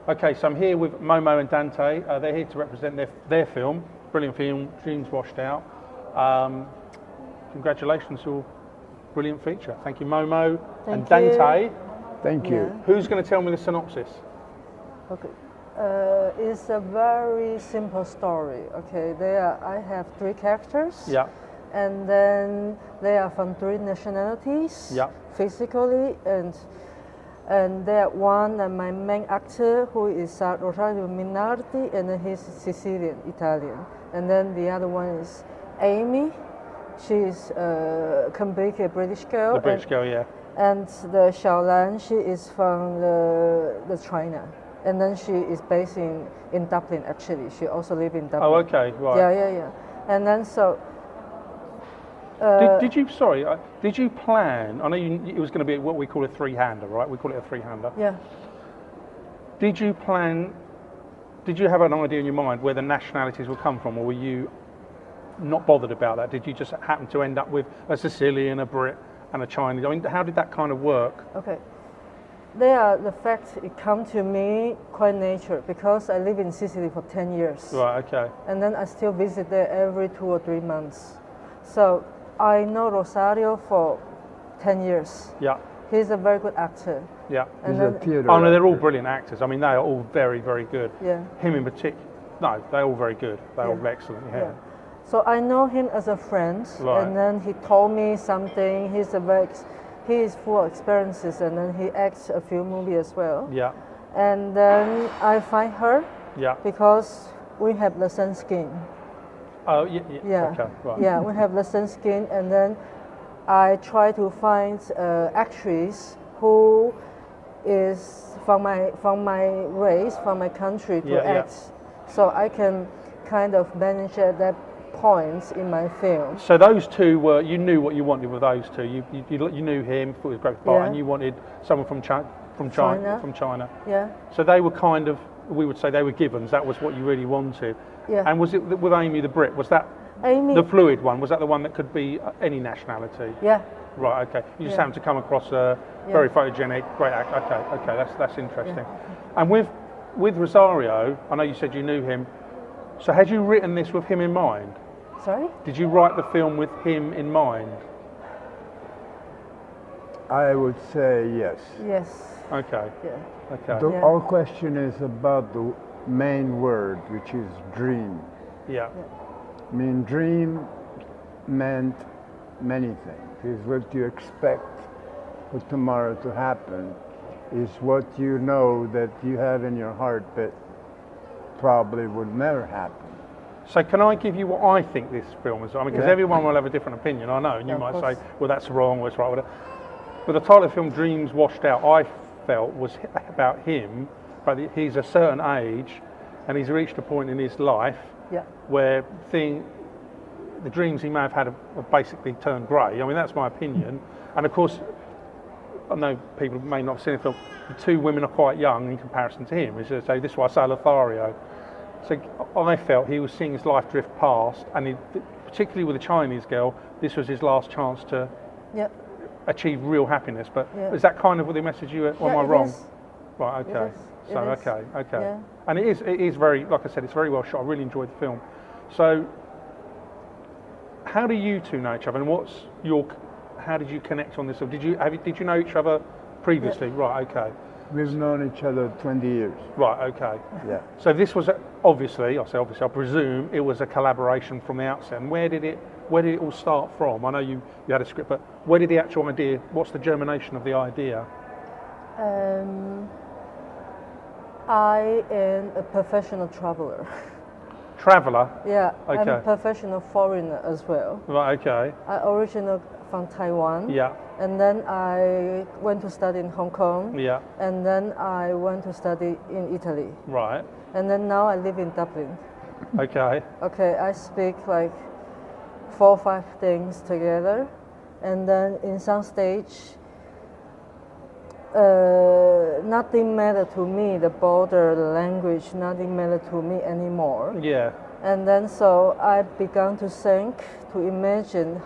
Okay, so I'm here with Momo and Dante. They're here to represent their film, brilliant film, Dreams Washed Out. Congratulations to a brilliant feature. Thank you, Momo. And Dante. Thank you. Who's going to tell me the synopsis? Okay. It's a very simple story. Okay, I have 3 characters. Yeah. And then they are from 3 nationalities. Yeah. Physically, and there one my main actor who is Rosario Minardi, and then he's Sicilian Italian. And then the other one is Amy. She's completely a British girl. The British girl, yeah. And the Xiaolan, she is from the China. And then she is based in Dublin, actually. She also lives in Dublin. Oh, okay, right. Yeah. And then so... did you plan, I know it was going to be what we call a 3-hander, right? We call it a 3-hander. Yeah. Did you have an idea in your mind where the nationalities would come from, or were you not bothered about that? Did you just happen to end up with a Sicilian, a Brit, and a Chinese? I mean, how did that kind of work? Okay. The fact it come to me quite natural because I live in Sicily for 10 years. Right, okay. And then I still visit there every 2 or 3 months. So I know Rosario for 10 years. Yeah. He's a very good actor. Yeah. He's a theater Oh no, they're all actor. brilliant actors. I mean, they are all very, very good. Yeah. Him in particular, no, they're all very good. They're all excellent, yeah. So I know him as a friend, Right. and then he told me something. He is full of experiences, and then he acts a few movies as well. Yeah. And then I find her. Yeah. Because we have the same skin. Oh, yeah. Okay, right. Yeah, we have the same skin, and then I try to find actress who is from my race, from my country to act, so I can kind of manage at that point in my film. So those two were, you knew what you wanted with those two. You knew him, thought he was a great part, and you wanted someone from China. Yeah. So they were kind of, we would say they were givens. That was what you really wanted. Yeah. And was it with Amy the Brit? Was that Amy, the fluid one? Was that the one that could be any nationality? Yeah. Right. Okay. You just happened to come across a very photogenic, great actor. Okay. That's interesting. Yeah. And with Rosario, I know you said you knew him. So had you written this with him in mind? Sorry? Did you write the film with him in mind? I would say yes. Yes. Okay. Yeah. Okay. Our question is about the main word, which is dream. Yeah. I mean, dream meant many things. It's what you expect for tomorrow to happen. Is what you know that you have in your heart but probably would never happen. So can I give you what I think this film is? I mean, because everyone will have a different opinion, I know, and you might say, well, that's wrong, or it's right. But the title of the film, Dreams Washed Out, I felt was about him, but he's a certain age, and he's reached a point in his life where the dreams he may have had have basically turned grey. I mean, that's my opinion. And of course, I know people may not have seen the film, the 2 women are quite young in comparison to him. So this is why I say Lothario. So I felt he was seeing his life drift past, and particularly with the Chinese girl, this was his last chance to achieve real happiness. But is that kind of the message you? Or am I wrong? Is. Right. Okay. It So is. okay. Yeah. And it is very, like I said, it's very well shot. I really enjoyed the film. So how do you two know each other, and how did you connect on this? Or did you know each other previously? Yeah. Right. Okay. We've known each other 20 years. Right. Okay. Yeah. So this was obviously, I presume it was a collaboration from the outset. And where did it all start from? I know you had a script, but where did the actual idea? What's the germination of the idea? I am a professional traveler. Traveller? Yeah, okay. I'm a professional foreigner as well. Right, okay. I originally from Taiwan. Yeah. And then I went to study in Hong Kong. Yeah. And then I went to study in Italy. Right. And then now I live in Dublin. Okay. Okay, I speak like 4 or 5 things together. And then in some stage, nothing matter to me, the border, the language, nothing matter to me anymore. Yeah. And then so I began to think, to imagine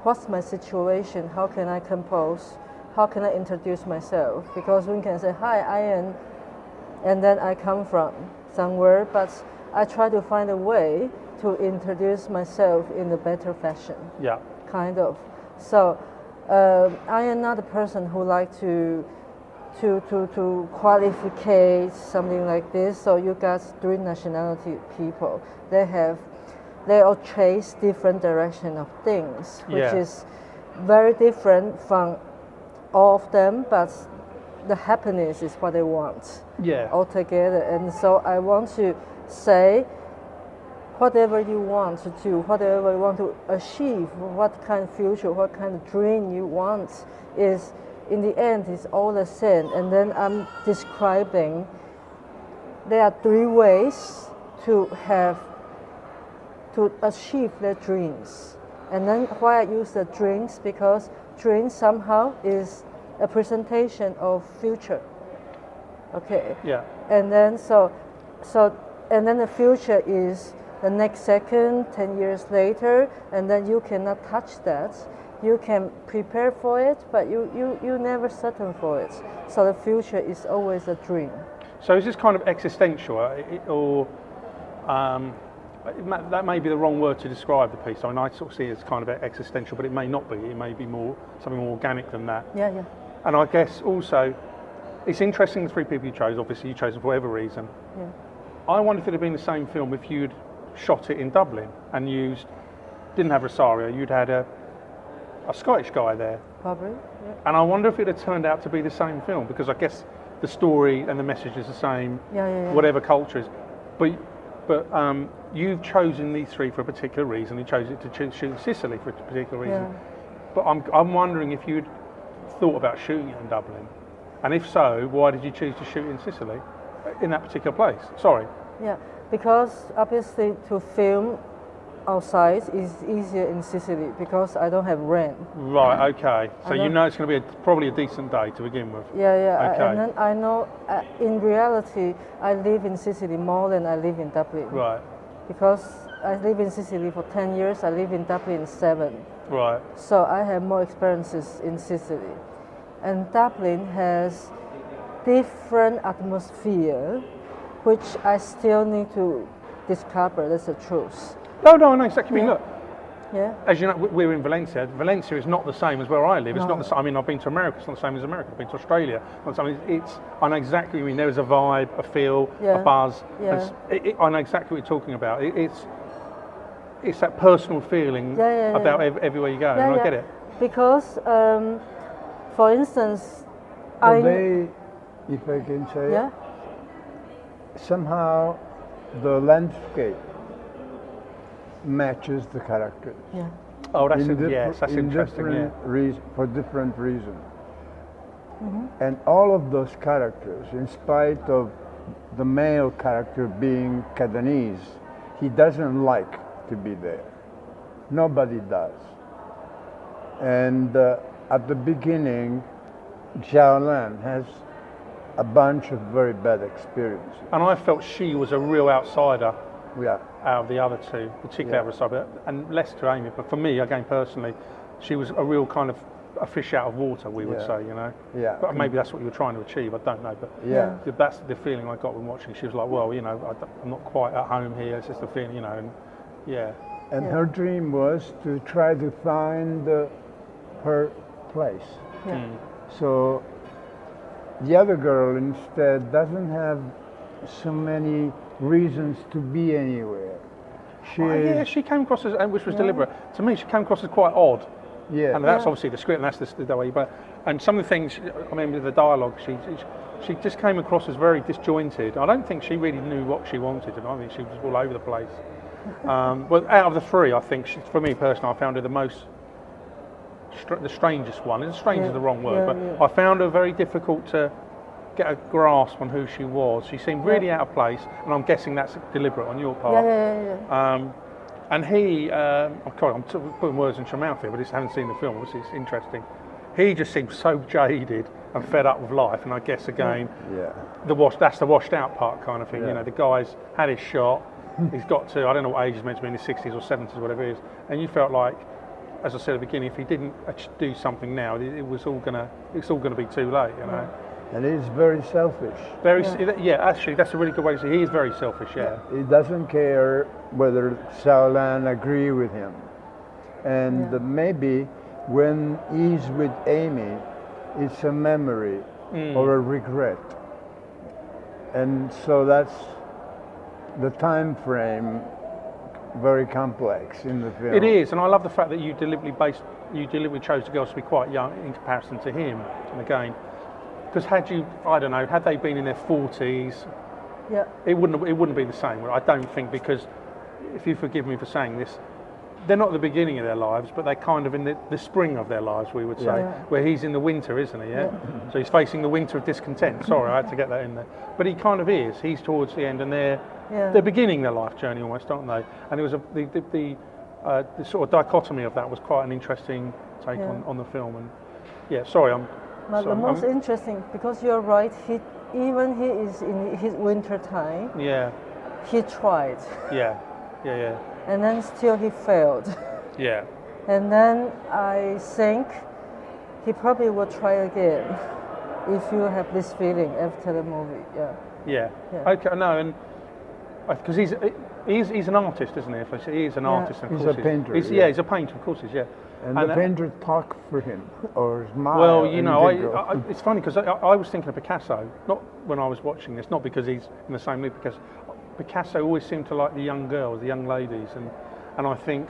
what's my situation, how can I compose, how can I introduce myself? Because one can say, hi, I am and then I come from somewhere, but I try to find a way to introduce myself in a better fashion. Yeah. Kind of. So I am not a person who like to qualificate something like this. So you got 3 nationality people. They all chase different direction of things, which is very different from all of them, but the happiness is what they want. Yeah. Altogether. And so I want to say, whatever you want to do, whatever you want to achieve, what kind of future, what kind of dream you want, is in the end is all the same. And then I'm describing there are 3 ways to achieve their dreams. And then why I use the dreams, because dreams somehow is a presentation of future. Okay. Yeah. And then and then the future is the next second, 10 years later, and then you cannot touch that. You can prepare for it, but you never certain for it. So the future is always a dream. So is this kind of existential, or that may be the wrong word to describe the piece? I mean, I sort of see it as kind of existential, but it may not be. It may be something more organic than that. Yeah, yeah. And I guess also, it's interesting the 3 people you chose. Obviously, you chose them for whatever reason. Yeah. I wonder if it had been the same film if you'd shot it in Dublin and didn't have Rosario, you'd had a Scottish guy there. Probably, yeah. And I wonder if it had turned out to be the same film, because I guess the story and the message is the same, whatever culture is. But you've chosen these 3 for a particular reason. You chose it to shoot in Sicily for a particular reason. Yeah. But I'm wondering if you'd thought about shooting it in Dublin, and if so, why did you choose to shoot in Sicily, in that particular place? Sorry. Yeah, because obviously to film outside is easier in Sicily because I don't have rain. Right. Okay. So you know it's going to be probably a decent day to begin with. Yeah, yeah. Okay. And then I know, in reality, I live in Sicily more than I live in Dublin. Right. Because I live in Sicily for 10 years, I live in Dublin 7. Right. So I have more experiences in Sicily. And Dublin has different atmosphere, which I still need to discover. That's the truth. No, exactly. I mean, look, Yeah. as you know, we're in Valencia. Valencia is not the same as where I live. It's not the same. I mean, I've been to America. It's not the same as America. I've been to Australia. I know exactly what you mean. There is a vibe, a feel, a buzz. Yeah. I know exactly what you're talking about. It's that personal feeling about everywhere you go, and I get it. Because, for instance, if I can say, somehow the landscape matches the characters. Yeah. Oh, that's interesting. For different reasons. Mm-hmm. And all of those characters, in spite of the male character being Cadanese, he doesn't like to be there. Nobody does. And at the beginning, Xiaolan has a bunch of very bad experiences. And I felt she was a real outsider. Yeah. Out of the other 2, particularly out of Rosario, and less to Amy. But for me, again, personally, she was a real kind of a fish out of water, we would say, you know. Yeah. But maybe that's what you were trying to achieve. I don't know, but that's the feeling I got when watching. She was like, well, you know, I'm not quite at home here. It's just a feeling, you know, and her dream was to try to find her place. Yeah. So the other girl instead doesn't have so many reasons to be anywhere. She came across as, which was deliberate. To me, she came across as quite odd. Yeah. And that's obviously the script, and that's the way. And some of the things, I mean, with the dialogue, she just came across as very disjointed. I don't think she really knew what she wanted, and I think she was all over the place. Well, out of the 3, I think for me personally, I found her the strangest one. And strange is the wrong word, but I found her very difficult to get a grasp on who she was. She seemed really out of place, and I'm guessing that's deliberate on your part. And he, I'm putting words into your mouth here, but I just haven't seen the film. Obviously, it's interesting. He just seems so jaded and fed up with life, and I guess again, that's the washed out part kind of thing. You know, the guy's had his shot. He's got to, I don't know what age he's meant to be, in his 60s or 70s, whatever it is. And you felt like, as I said at the beginning, if he didn't do something now, it's all gonna be too late, you know. And he's very selfish. Very, actually, that's a really good way to say. He is very selfish. Yeah. He doesn't care whether Xiaolan agree with him. And maybe when he's with Amy, it's a memory or a regret. And so that's the time frame, very complex in the film. It is, and I love the fact that you deliberately chose the girls to be quite young in comparison to him. And again, because had they been in their 40s, it wouldn't be the same. I don't think, because if you forgive me for saying this, they're not at the beginning of their lives, but they're kind of in the spring of their lives, we would say, where he's in the winter, isn't he? Yeah? So he's facing the winter of discontent. Sorry, I had to get that in there. But he kind of is. He's towards the end, and they're beginning their life journey almost, aren't they? And it was the sort of dichotomy of that was quite an interesting take on the film. And the most interesting, because you're right, he is in his winter time. Yeah. He tried. Yeah. And then still he failed. Yeah. And then I think he probably will try again if you have this feeling after the movie. Yeah. Okay. No, and because he's an artist, isn't he? He's an artist. And he's a painter. He's a painter. Of course, And the painter talk for him or smile. Well, it's funny because I was thinking of Picasso, not when I was watching this, not because he's in the same league, because Picasso always seemed to like the young girls, the young ladies, and I think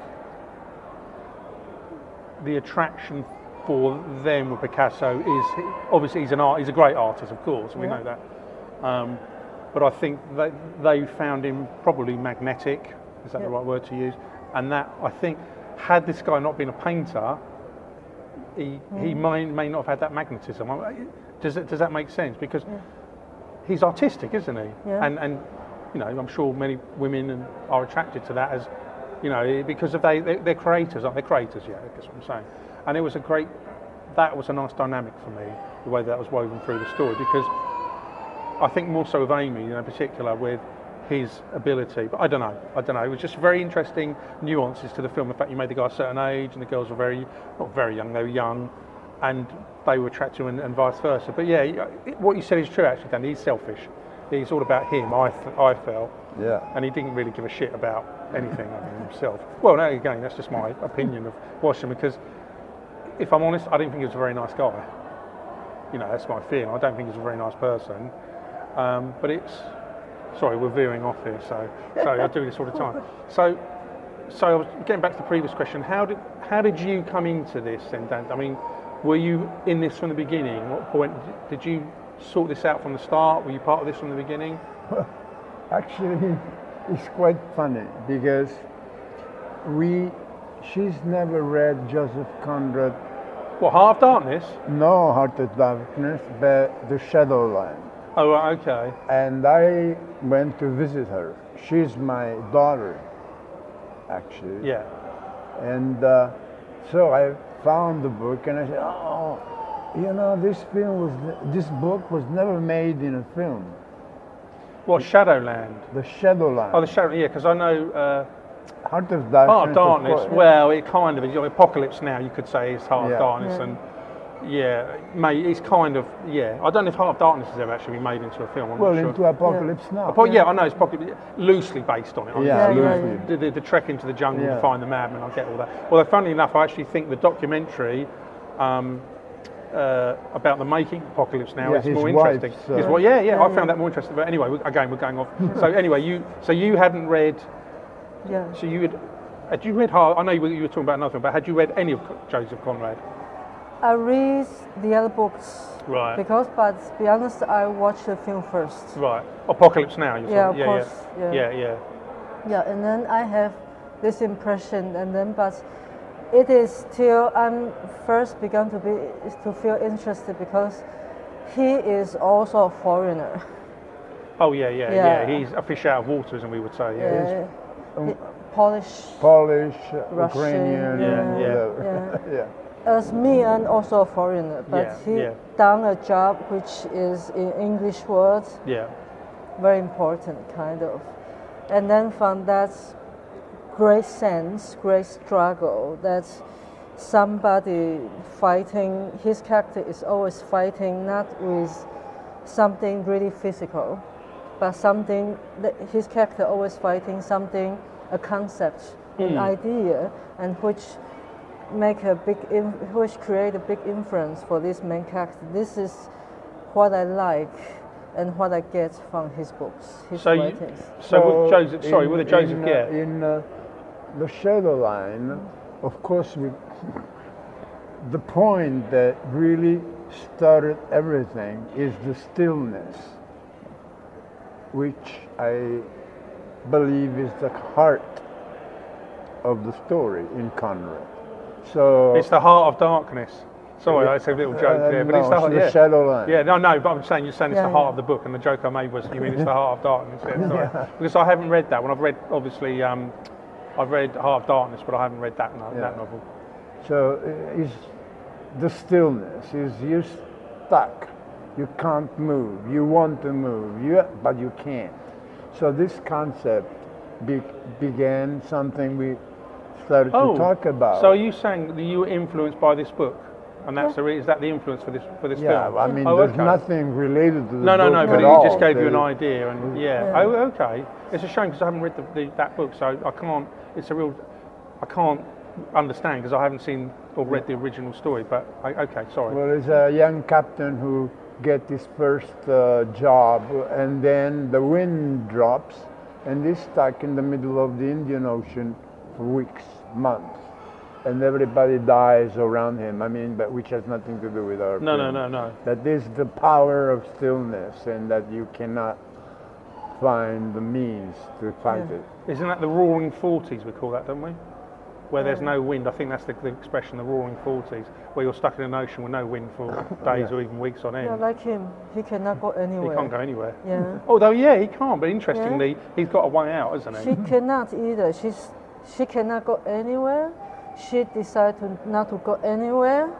the attraction for them with Picasso is obviously he's a great artist, of course, and we know that. But I think that they found him probably magnetic. Is that the right word to use? And that, I think, had this guy not been a painter, he may not have had that magnetism. Does that make sense? Because he's artistic, isn't he? Yeah. And I'm sure many women are attracted to that, as because of they're creators, aren't they? Creators, that's what I'm saying. And it was that was a nice dynamic for me, the way that was woven through the story, because I think more so with Amy, in particular, with his ability. But I don't know. It was just very interesting nuances to the film. The fact you made the guy a certain age and the girls were not very young, they were young, and they were attracted and vice versa. But what you said is true, actually, Dan. He's selfish. He's all about him, I felt. Yeah. And he didn't really give a shit about anything other than himself. Well, now again, that's just my opinion of watching, because if I'm honest, I didn't think he was a very nice guy. That's my feeling. I don't think he's a very nice person. But sorry, we're veering off here, so I do this all the time. So I was getting back to the previous question. How did you come into this then, Dan? I mean, were you in this from the beginning? What point did you sort this out from the start? Were you part of this from the beginning? Well, actually, it's quite funny because she's never read Joseph Conrad. What, Heart of Darkness? No, Heart of Darkness, but The Shadowland. Oh, right, okay. And I went to visit her. She's my daughter, actually. Yeah. And so I found the book and I said, this book was never made in a film. What, Shadowland? The Shadowland. Oh, the Shadowland, yeah, because I know... Heart of Darkness. Heart of Darkness, well, it kind of is. Apocalypse Now, you could say, is Heart of Darkness, and it's kind of, I don't know if Heart of Darkness has ever actually been made into a film. I'm not sure. Into Apocalypse Now. I know it's probably loosely based on it. Loosely. The trek into the jungle to find the madman, I get all that. Although, funnily enough, I actually think the documentary about the making of Apocalypse Now is more interesting. I found that more interesting. But anyway, we're going off. So anyway, you hadn't read... Yeah. So had you read Heart? I know you were talking about another one, but had you read any of Joseph Conrad? I read the other books. Right. But to be honest, I watched the film first. Right. Apocalypse Now. Of course. Yeah, and then I have this impression, but it is still. I'm first begun to feel interested because he is also a foreigner. Oh yeah. He's a fish out of water, as we would say. Yeah. Polish, Russian, Ukrainian, as me, and also a foreigner, but he done a job which is in English words. Yeah. Very important, kind of. And then from that great sense, great struggle, that somebody fighting. His character is always fighting, not with something really physical, but something that his character always fighting something, a concept, an idea, and which create a big influence for this main character. This is what I like and what I get from his books, his writings. With Joseph, with the Joseph Gere. In the Shadow Line, of course, the point that really started everything is the stillness, which I believe is the heart of the story in Conrad. So it's the heart of darkness. Sorry, I said a little joke there, but no, it's the Shadow Line. Yeah, no, but you're saying it's the heart of the book, and the joke I made was, you mean it's the heart of darkness? Yeah, sorry. Because I haven't read that one. I've read, obviously, I've read Heart of Darkness, but I haven't read that novel. So it's the stillness. Is you're stuck. You can't move. You want to move, but you can't. So this concept began something we started to talk about. So are you saying that you were influenced by this book? And that's is that the influence for this film? Yeah, I mean, there's nothing related to the book. No, but at all. It just gave you an idea, and Oh, okay. It's a shame because I haven't read that book, so I can't. I can't understand because I haven't seen or read the original story. But okay, sorry. Well, it's a young captain who gets his first job, and then the wind drops, and he's stuck in the middle of the Indian Ocean for weeks, months. And everybody dies around him. I mean, but which has nothing to do with our film. No. That is the power of stillness, and that you cannot find the means to fight it. Isn't that the Roaring Forties? We call that, don't we? Where there's no wind. I think that's the expression, the Roaring Forties, where you're stuck in an ocean with no wind for days or even weeks on end. Yeah, like him, he cannot go anywhere. He can't go anywhere. Yeah. Although, he can't. But interestingly, he's got a way out, hasn't he? She cannot either. She cannot go anywhere. She decided not to go anywhere.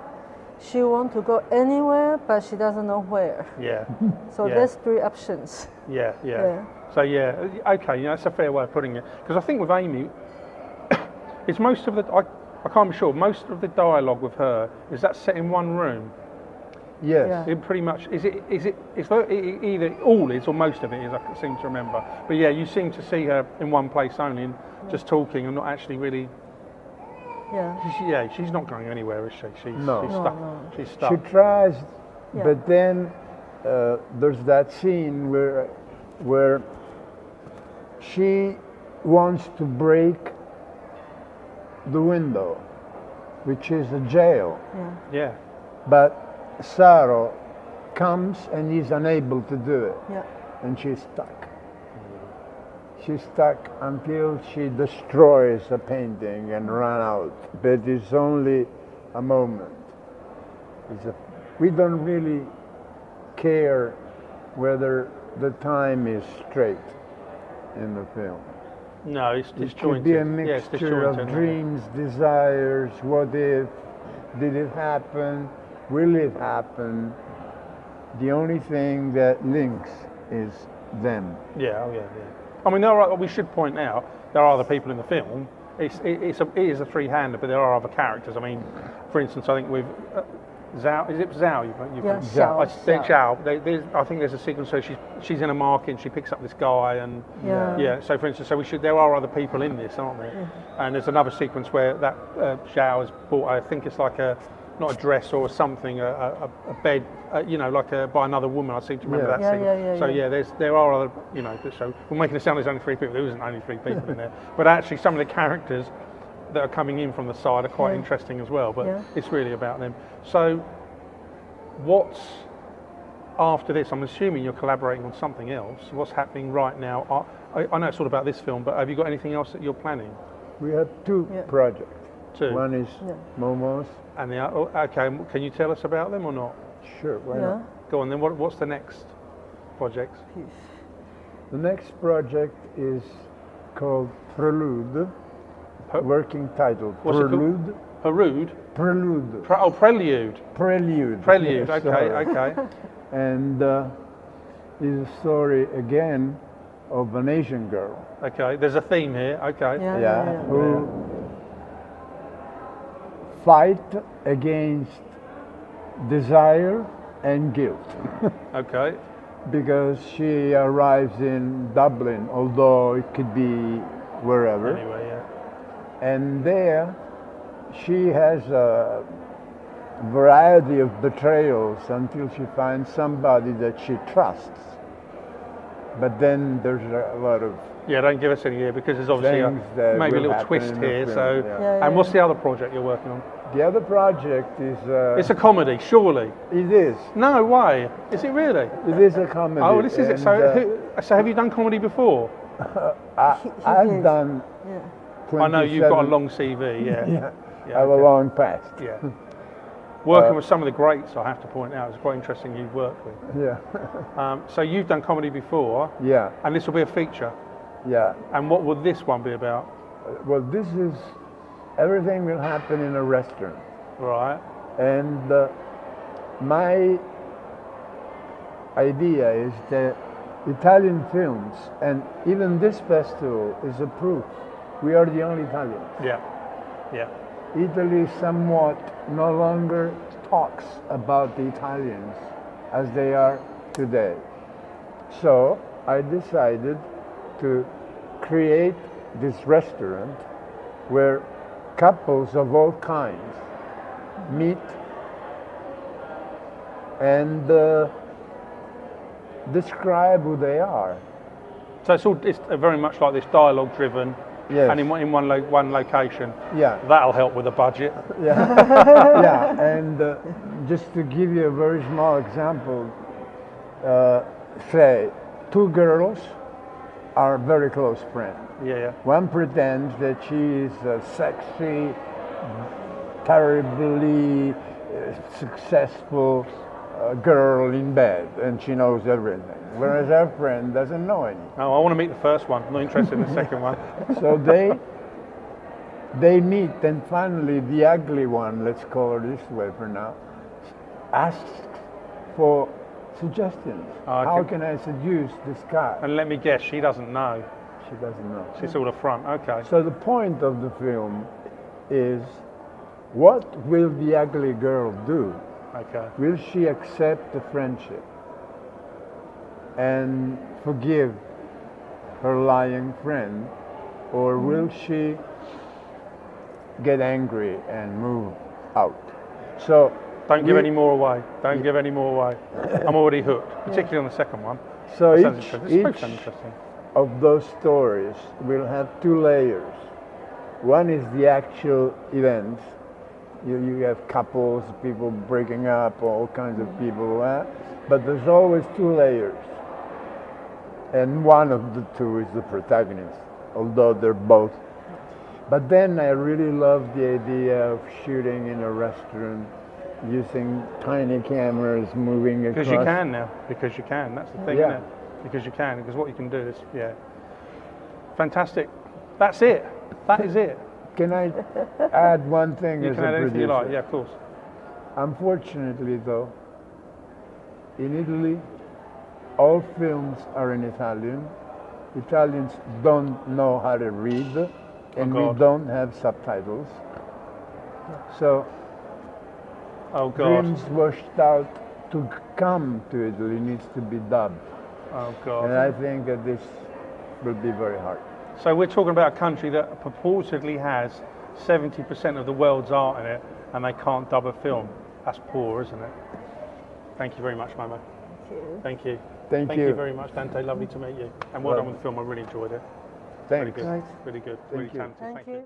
She wants to go anywhere, but she doesn't know where. Yeah. So there's three options. Yeah. So okay, that's a fair way of putting it. Because I think with Amy, it's most of the I can't be sure. Most of the dialogue with her is that set in one room. Yes. Yeah. It pretty much is either all is or most of it is. I seem to remember. But you seem to see her in one place only, and just talking and not actually really. Yeah. She's not going anywhere, is she? She's No. stuck. No. She's stuck. She tries, Yeah. but then there's that scene where she wants to break the window, which is a jail. Yeah. But Saro comes and he's unable to do it. Yeah. And she's stuck. She's stuck until she destroys a painting and run out. But it's only a moment. We don't really care whether the time is straight in the film. No, it's It disjointed. could be a mixture of dreams, desires, what if, did it happen, will it happen? The only thing that links is them. Yeah. I mean, we should point out there are other people in the film. It is a three-hander, but there are other characters. I mean, for instance, I think with Zhao, is it Zhao? Zhao. Zhao. I think there's a sequence where she's in a market and she picks up this guy and So for instance, there are other people in this, aren't there? Yeah. And there's another sequence where that Zhao has bought. I think it's like not a dress or something, a bed, by another woman. I seem to remember that sequence. So there are other, So we're making it sound there's only three people. There isn't only three people in there, but actually some of the characters that are coming in from the side are quite interesting as well, but it's really about them. So what's after this? I'm assuming you're collaborating on something else. What's happening right now? I know it's all about this film, but have you got anything else that you're planning? We have two projects. Two. One is Momo's. And okay, can you tell us about them or not? Sure, why not? Go on then, what's the next project? The next project is called Prelude. Working title. What's Prelude. Prelude? Prelude. Prelude. Prelude. Prelude, Yes, okay. And is a story again of an Asian girl. Okay, there's a theme here, okay. Who fight against desire and guilt. Okay. because she arrives in Dublin, although it could be wherever. Anyway, yeah. And there, she has a variety of betrayals until she finds somebody that she trusts. But then there's a lot of Yeah, don't give us any here because there's obviously maybe a little twist here. So, and what's the other project you're working on? The other project is... it's a comedy, surely. It is. No way. Is it really? It is a comedy. Oh, this is it. So, so have you done comedy before? I've done... Yeah. I know you've got a long CV, yeah. I have a long past. Yeah. Working with some of the greats, I have to point out, it's quite interesting you've worked with. Yeah. So you've done comedy before. Yeah. And this will be a feature. Yeah. And what will this one be about? Well, this is... Everything will happen in a restaurant. Right. And my idea is that Italian films, and even this festival is a proof, we are the only Italians. Yeah. Yeah. Italy somewhat no longer talks about the Italians as they are today. So I decided to create this restaurant where couples of all kinds meet and describe who they are. So it's very much like this dialogue driven. Yes. And in one location. Yeah. That'll help with the budget. Yeah. Yeah. And just to give you a very small example, say 2 girls are very close friends. Yeah. One pretends that she is a sexy, terribly successful girl in bed, and she knows everything. Whereas our friend doesn't know any. Oh, I want to meet the first one. I'm not interested in the second one. So they meet, and finally the ugly one, let's call her this way for now, asks for suggestions. How can I seduce this guy? And let me guess, she doesn't know. She doesn't know. She's all the front. Okay. So the point of the film is, what will the ugly girl do? Okay. Will she accept the friendship and forgive her lying friend, or will she get angry and move out? So don't give any more away. Don't give any more away. I'm already hooked, particularly on the second one. So each interesting. Of those stories will have 2 layers. One is the actual events. You have couples, people breaking up, all kinds of people, but there's always 2 layers. And one of the 2 is the protagonist, although they're both. But then I really love the idea of shooting in a restaurant, using tiny cameras moving across. Because you can now, because you can. That's the thing, isn't it? Because you can, because what you can do is, fantastic. That's it. That is it. Can I add one thing you as can a add anything you producer? like, yeah, of course. Unfortunately, though, in Italy, all films are in Italian. Italians don't know how to read, and we don't have subtitles. So, Dreams Washed Out to come to Italy needs to be dubbed. Oh, God. And I think that this will be very hard. So we're talking about a country that purportedly has 70% of the world's art in it, and they can't dub a film. That's poor, isn't it? Thank you very much, Momo. Thank you. Thank you very much, Dante. Lovely to meet you. And well done with the film. I really enjoyed it. Thanks. Really good. Really good. Really talented. Thank you.